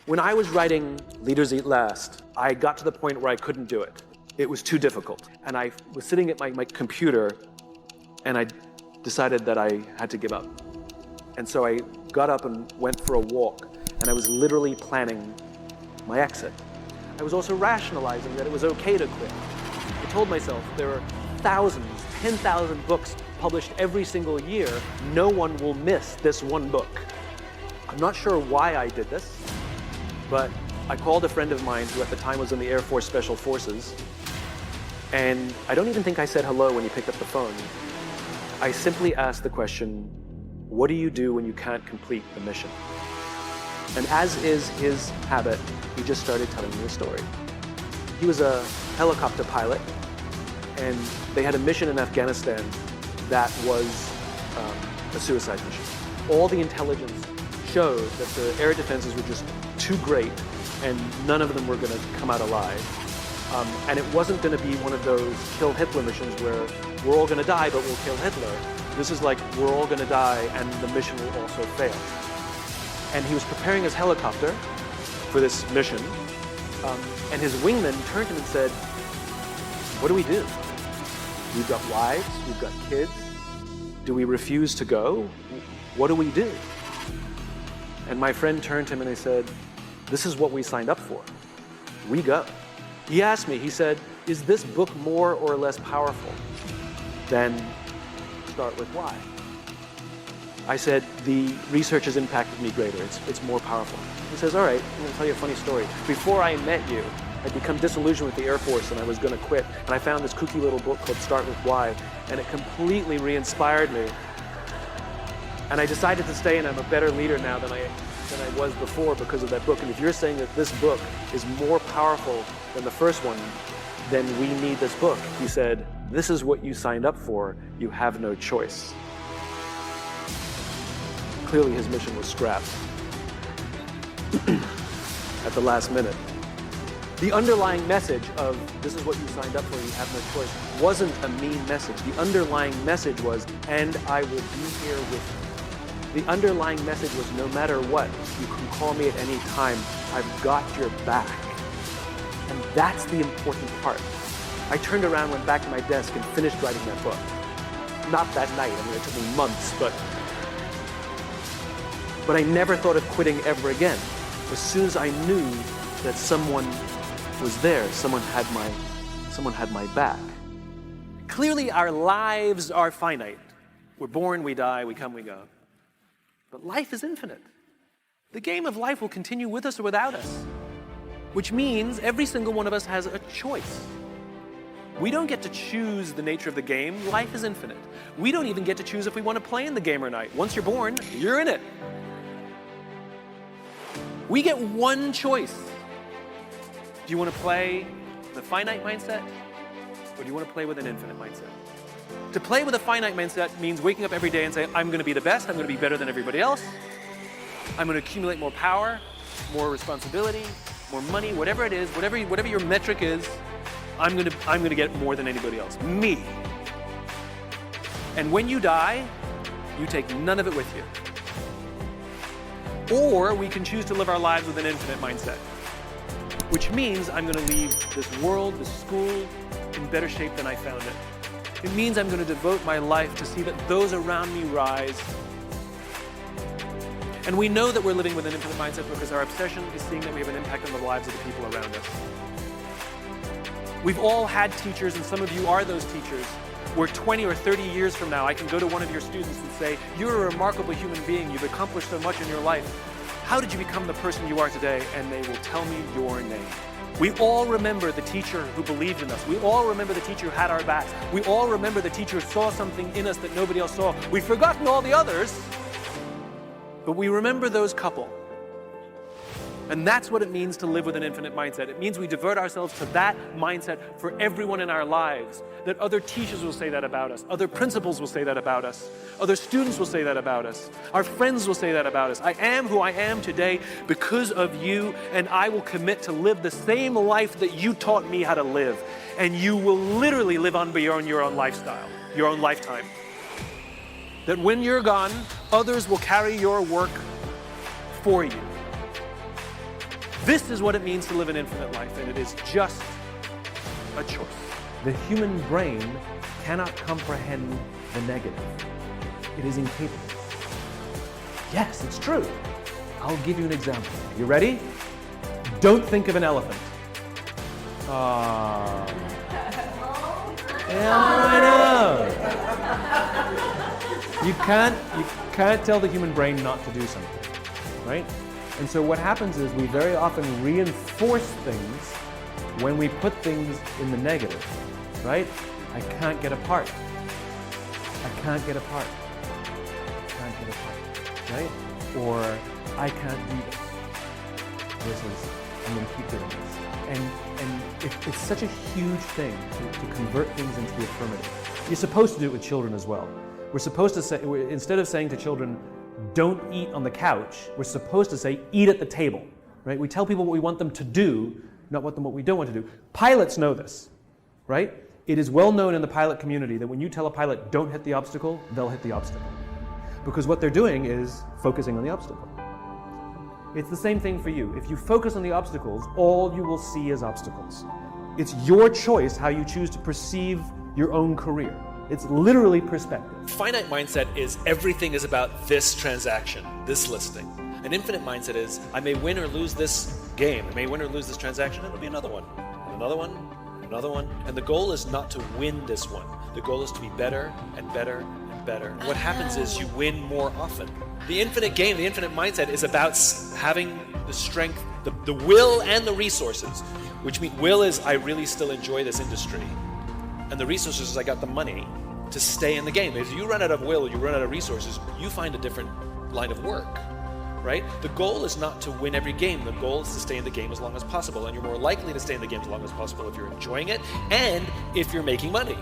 When I was writing Leaders Eat Last, I got to the point where I couldn't do it. It was too difficult. And I was sitting at my computer, and I decided that I had to give up. And so I got up and went for a walk, and I was literally planning my exit. I was also rationalizing that it was okay to quit. I told myself there are thousands, 10,000 books published every single year. No one will miss this one book. I'm not sure why I did this, but I called a friend of mine who at the time was in the Air Force Special Forces, and I don't even think I said hello when he picked up the phone. I simply asked the question, what do you do when you can't complete the mission? And as is his habit, he just started telling me a story. He was a helicopter pilot, and they had a mission in Afghanistan that was a suicide mission. All the intelligence showed that the air defenses were just too great, and none of them were going to come out alive. And it wasn't going to be one of those kill Hitler missions where we're all going to die, but we'll kill Hitler. This is like, we're all going to die, and the mission will also fail. And he was preparing his helicopter for this mission, and his wingman turned to him and said, what do we do? We've got wives, we've got kids. Do we refuse to go? What do we do? And my friend turned to him and he said, this is what we signed up for. We go. He asked me, he said, is this book more or less powerful than Start With Why? I said, the research has impacted me greater. It's more powerful. He says, all right, I'm going to tell you a funny story. Before I met you, I'd become disillusioned with the Air Force and I was going to quit. And I found this kooky little book called Start With Why, and it completely re-inspired me. And I decided to stay, and I'm a better leader now than I was before because of that book. And if you're saying that this book is more powerful than the first one, then we need this book. He said, this is what you signed up for. You have no choice. Clearly his mission was scrapped at the last minute. The underlying message of this is what you signed up for, you have no choice, wasn't a mean message. The underlying message was, and I will be here with you. The underlying message was, no matter what, you can call me at any time. I've got your back. And that's the important part. I turned around, went back to my desk, and finished writing that book. Not that night. I mean, it took me months, but I never thought of quitting ever again. As soon as I knew that someone was there, someone had my back. Clearly, our lives are finite. We're born, we die, we come, we go. But life is infinite. The game of life will continue with us or without us, which means every single one of us has a choice. We don't get to choose the nature of the game. Life is infinite. We don't even get to choose if we want to play in the game or not. Once you're born, you're in it. We get one choice. Do you want to play the finite mindset, or do you want to play with an infinite mindset? To play with a finite mindset means waking up every day and saying, I'm going to be the best, I'm going to be better than everybody else, I'm going to accumulate more power, more responsibility, more money, whatever it is, whatever your metric is, I'm going to get more than anybody else. Me. And when you die, you take none of it with you. Or we can choose to live our lives with an infinite mindset, which means I'm going to leave this world, this school, in better shape than I found it. It means I'm going to devote my life to see that those around me rise. And we know that we're living with an infinite mindset because our obsession is seeing that we have an impact on the lives of the people around us. We've all had teachers, and some of you are those teachers, where 20 or 30 years from now, I can go to one of your students and say, you're a remarkable human being, you've accomplished so much in your life. How did you become the person you are today? And they will tell me your name. We all remember the teacher who believed in us. We all remember the teacher who had our backs. We all remember the teacher who saw something in us that nobody else saw. We've forgotten all the others, but we remember those couple. And that's what it means to live with an infinite mindset. It means we devote ourselves to that mindset for everyone in our lives. That other teachers will say that about us. Other principals will say that about us. Other students will say that about us. Our friends will say that about us. I am who I am today because of you, and I will commit to live the same life that you taught me how to live. And you will literally live on beyond your own lifestyle, your own lifetime. That when you're gone, others will carry your work for you. This is what it means to live an infinite life, and it is just a choice. The human brain cannot comprehend the negative. It is incapable. Yes, it's true. I'll give you an example. You ready? Don't think of an elephant. Yeah, I know. You can't tell the human brain not to do something, right? And so what happens is we very often reinforce things when we put things in the negative, right? I can't get apart. I can't get apart. I can't get apart, right? Or I can't do this. Versus I'm going to keep doing this. And it's such a huge thing to convert things into the affirmative. You're supposed to do it with children as well. We're supposed to say, instead of saying to children, don't eat on the couch, we're supposed to say, eat at the table, right? We tell people what we want them to do, not what we don't want to do. Pilots know this, right? It is well known in the pilot community that when you tell a pilot, don't hit the obstacle, they'll hit the obstacle. Because what they're doing is focusing on the obstacle. It's the same thing for you. If you focus on the obstacles, all you will see is obstacles. It's your choice how you choose to perceive your own career. It's literally perspective. Finite mindset is everything is about this transaction, this listing. An infinite mindset is, I may win or lose this game, I may win or lose this transaction, and it'll be another one, and another one, and another one. And the goal is not to win this one. The goal is to be better and better and better. And what happens is you win more often. The infinite game, the infinite mindset is about having the strength, the will and the resources, which means will is I really still enjoy this industry, and the resources is I got the money to stay in the game. If you run out of will, you run out of resources, you find a different line of work, right? The goal is not to win every game. The goal is to stay in the game as long as possible, and you're more likely to stay in the game as long as possible if you're enjoying it and if you're making money.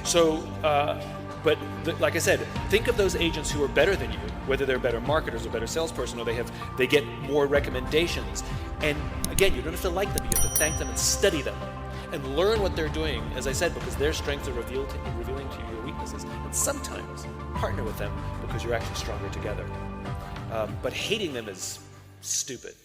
So, like I said, think of those agents who are better than you, whether they're better marketers or better salesperson, or they get more recommendations. And again, you don't have to like them, you have to thank them and study them and learn what they're doing, as I said, because their strengths are revealing to you your weaknesses. And sometimes partner with them because you're actually stronger together. But hating them is stupid.